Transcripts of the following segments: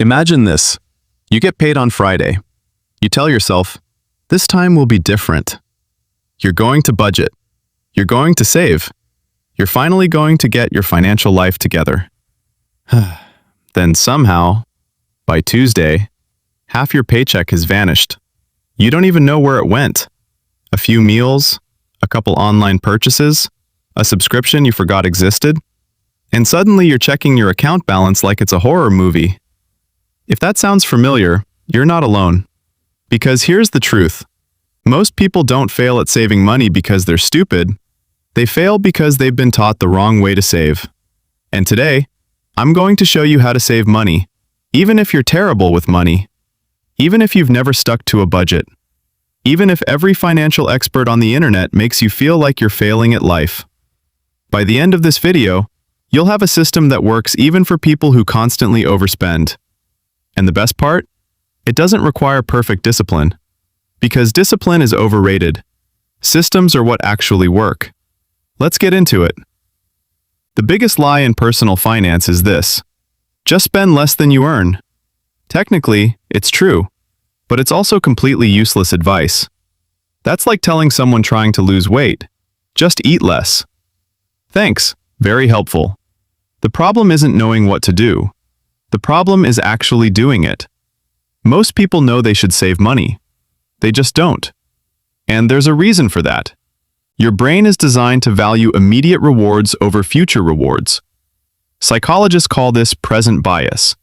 Imagine this. You get paid on Friday. You tell yourself, this time will be different. You're going to budget. You're going to save. You're finally going to get your financial life together. Then somehow, by Tuesday, half your paycheck has vanished. You don't even know where it went. A few meals, a couple online purchases, a subscription you forgot existed, and suddenly you're checking your account balance like it's a horror movie. If that sounds familiar, you're not alone. Because here's the truth. Most people don't fail at saving money because they're stupid. They fail because they've been taught the wrong way to save. And today, I'm going to show you how to save money, even if you're terrible with money, even if you've never stuck to a budget, even if every financial expert on the internet makes you feel like you're failing at life. By the end of this video, you'll have a system that works even for people who constantly overspend. And the best part? It doesn't require perfect discipline. Because discipline is overrated. Systems are what actually work. Let's get into it. The biggest lie in personal finance is this: just spend less than you earn. Technically, it's true, but it's also completely useless advice. That's like telling someone trying to lose weight, just eat less. Thanks, very helpful. The problem isn't knowing what to do. The problem is actually doing it. Most people know they should save money. They just don't. And there's a reason for that. Your brain is designed to value immediate rewards over future rewards. Psychologists call this present bias.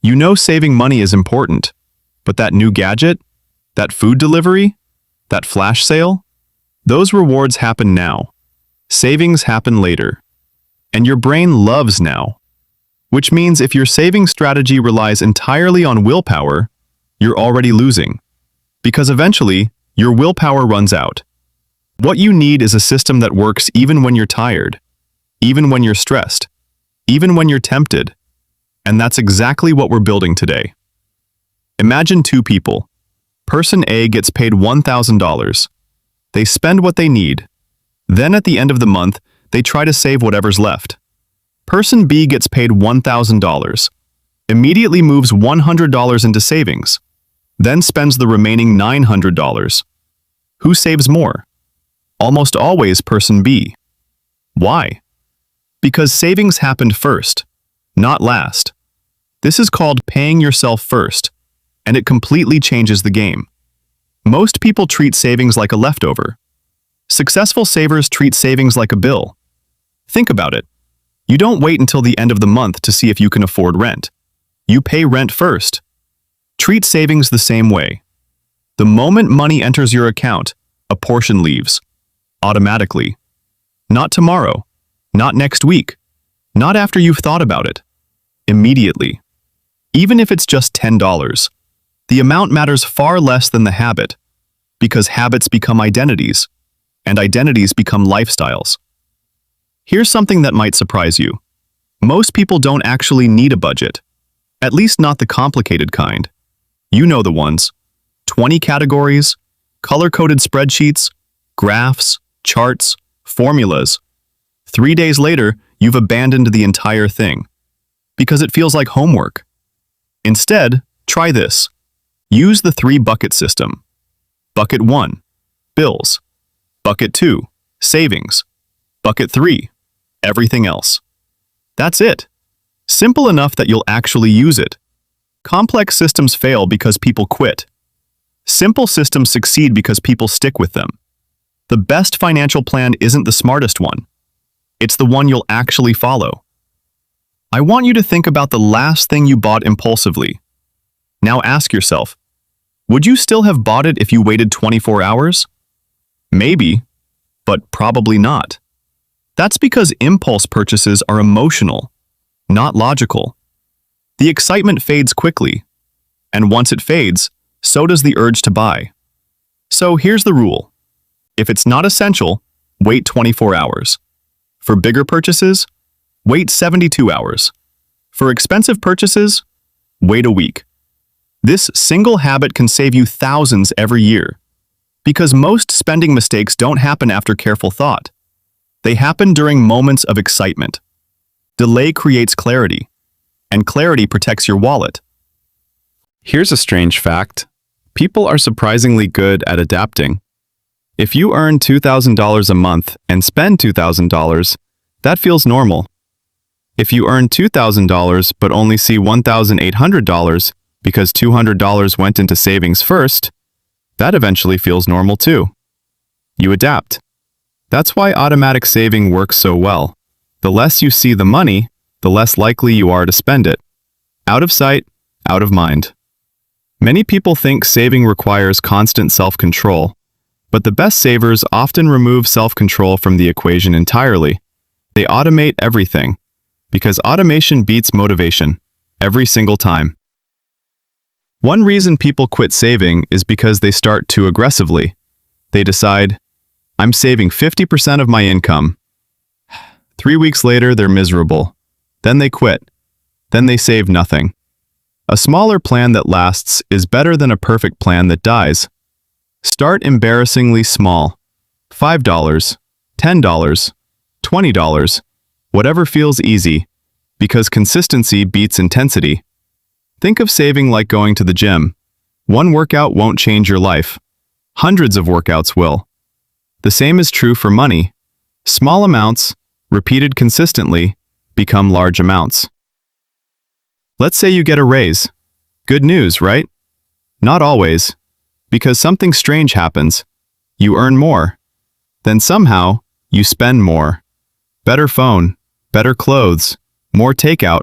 You know saving money is important, but that new gadget, that food delivery, that flash sale, those rewards happen now. Savings happen later. And your brain loves now. Which means if your saving strategy relies entirely on willpower, you're already losing. Because eventually, your willpower runs out. What you need is a system that works even when you're tired, even when you're stressed, even when you're tempted. And that's exactly what we're building today. Imagine two people. Person A gets paid $1,000. They spend what they need. Then at the end of the month, they try to save whatever's left. Person B gets paid $1,000. Immediately moves $100 into savings. Then spends the remaining $900. Who saves more? Almost always person B. Why? Because savings happened first, not last. This is called paying yourself first, and it completely changes the game. Most people treat savings like a leftover. Successful savers treat savings like a bill. Think about it. You don't wait until the end of the month to see if you can afford rent. You pay rent first. Treat savings the same way. The moment money enters your account, a portion leaves. Automatically. Not tomorrow. Not next week. Not after you've thought about it. Immediately. Even if it's just $10, the amount matters far less than the habit, because habits become identities, and identities become lifestyles. Here's something that might surprise you. Most people don't actually need a budget, at least not the complicated kind. You know the ones. 20 categories, color-coded spreadsheets, graphs, charts, formulas. 3 days later, you've abandoned the entire thing because it feels like homework. Instead, try this. Use the 3-bucket system. Bucket 1, bills. Bucket 2, savings. Bucket 3, everything else. That's it. Simple enough that you'll actually use it. Complex systems fail because people quit. Simple systems succeed because people stick with them. The best financial plan isn't the smartest one. It's the one you'll actually follow. I want you to think about the last thing you bought impulsively. Now ask yourself, would you still have bought it if you waited 24 hours? Maybe, but probably not. That's because impulse purchases are emotional, not logical. The excitement fades quickly, and once it fades, so does the urge to buy. So here's the rule. If it's not essential, wait 24 hours. For bigger purchases, wait 72 hours. For expensive purchases, wait a week. This single habit can save you thousands every year. Because most spending mistakes don't happen after careful thought. They happen during moments of excitement. Delay creates clarity, and clarity protects your wallet. Here's a strange fact. People are surprisingly good at adapting. If you earn $2,000 a month and spend $2,000, that feels normal. If you earn $2,000 but only see $1,800 because $200 went into savings first, that eventually feels normal too. You adapt. That's why automatic saving works so well. The less you see the money, the less likely you are to spend it. Out of sight, out of mind. Many people think saving requires constant self-control, but the best savers often remove self-control from the equation entirely. They automate everything, because automation beats motivation, every single time. One reason people quit saving is because they start too aggressively. They decide, I'm saving 50% of my income. 3 weeks later, they're miserable. Then they quit. Then they save nothing. A smaller plan that lasts is better than a perfect plan that dies. Start embarrassingly small. $5, $10, $20, whatever feels easy, because consistency beats intensity. Think of saving like going to the gym. One workout won't change your life. Hundreds of workouts will. The same is true for money. Small amounts, repeated consistently, become large amounts. Let's say you get a raise. Good news, right? Not always, because something strange happens. You earn more. Then somehow, you spend more. Better phone, better clothes, more takeout,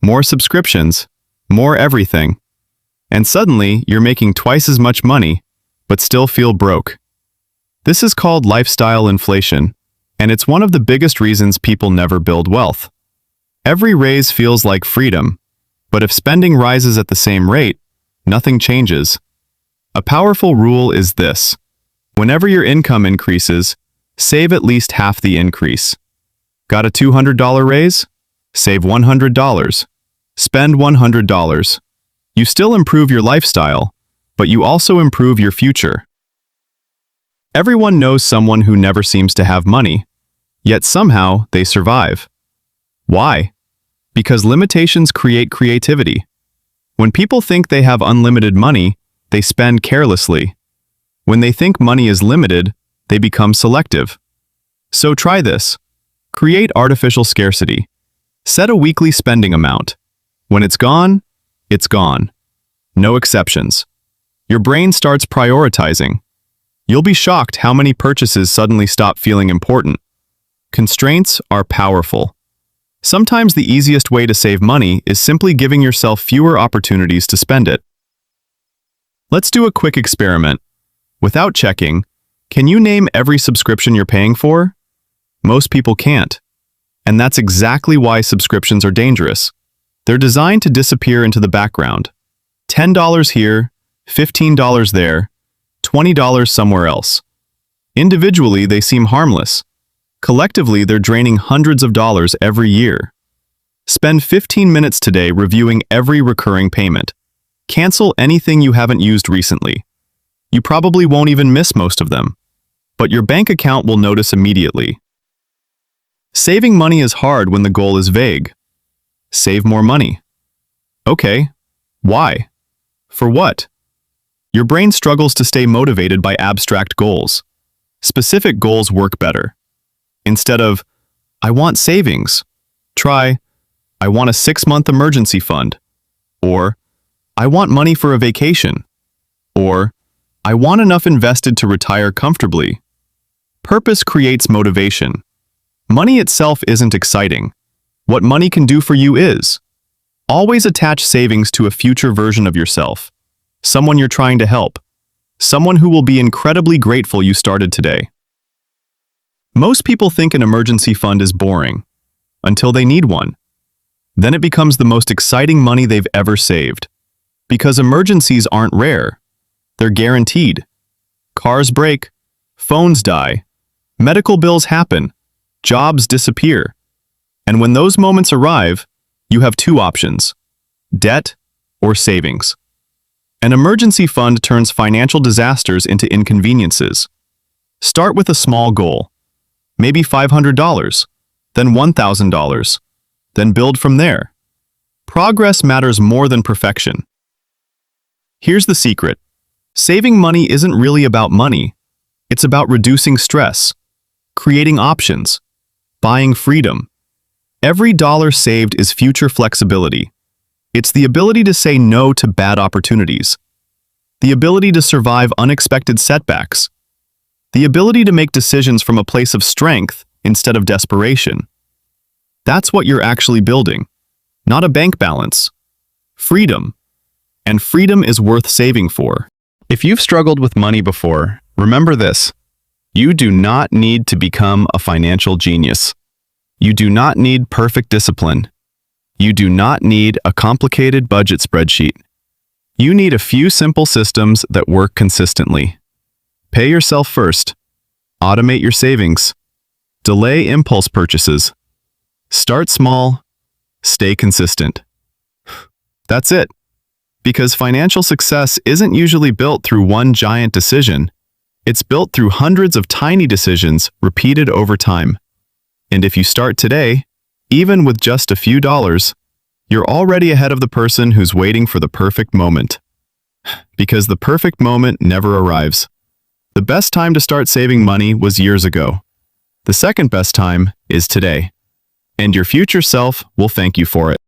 more subscriptions, more everything. And suddenly, you're making twice as much money, but still feel broke. This is called lifestyle inflation, and it's one of the biggest reasons people never build wealth. Every raise feels like freedom, but if spending rises at the same rate, nothing changes. A powerful rule is this: whenever your income increases, save at least half the increase. Got a $200 raise? Save $100. Spend $100. You still improve your lifestyle, but you also improve your future. Everyone knows someone who never seems to have money, yet somehow they survive. Why? Because limitations create creativity. When people think they have unlimited money, they spend carelessly. When they think money is limited, they become selective. So try this. Create artificial scarcity. Set a weekly spending amount. When it's gone, it's gone. No exceptions. Your brain starts prioritizing. You'll be shocked how many purchases suddenly stop feeling important. Constraints are powerful. Sometimes the easiest way to save money is simply giving yourself fewer opportunities to spend it. Let's do a quick experiment. Without checking, can you name every subscription you're paying for? Most people can't. And that's exactly why subscriptions are dangerous. They're designed to disappear into the background. $10 here, $15 there, $20 somewhere else. Individually, they seem harmless. Collectively, they're draining hundreds of dollars every year. Spend 15 minutes today reviewing every recurring payment. Cancel anything you haven't used recently. You probably won't even miss most of them, but your bank account will notice immediately. Saving money is hard when the goal is vague. Save more money. Okay, why? For what? Your brain struggles to stay motivated by abstract goals. Specific goals work better. Instead of, I want savings, try, I want a 6-month emergency fund, or I want money for a vacation, or I want enough invested to retire comfortably. Purpose creates motivation. Money itself isn't exciting. What money can do for you is. Always attach savings to a future version of yourself, someone you're trying to help, someone who will be incredibly grateful you started today. Most people think an emergency fund is boring, until they need one. Then it becomes the most exciting money they've ever saved. Because emergencies aren't rare. They're guaranteed. Cars break, phones die, medical bills happen, jobs disappear. And when those moments arrive, you have two options: debt or savings. An emergency fund turns financial disasters into inconveniences. Start with a small goal. Maybe $500, then $1,000, then build from there. Progress matters more than perfection. Here's the secret. Saving money isn't really about money. It's about reducing stress, creating options, buying freedom. Every dollar saved is future flexibility. It's the ability to say no to bad opportunities, the ability to survive unexpected setbacks, the ability to make decisions from a place of strength instead of desperation. That's what you're actually building, not a bank balance. Freedom. And freedom is worth saving for. If you've struggled with money before, remember this. You do not need to become a financial genius. You do not need perfect discipline. You do not need a complicated budget spreadsheet. You need a few simple systems that work consistently. Pay yourself first. Automate your savings. Delay impulse purchases. Start small. Stay consistent. That's it. Because financial success isn't usually built through one giant decision. It's built through hundreds of tiny decisions repeated over time. And if you start today, even with just a few dollars, you're already ahead of the person who's waiting for the perfect moment. Because the perfect moment never arrives. The best time to start saving money was years ago. The second best time is today. And your future self will thank you for it.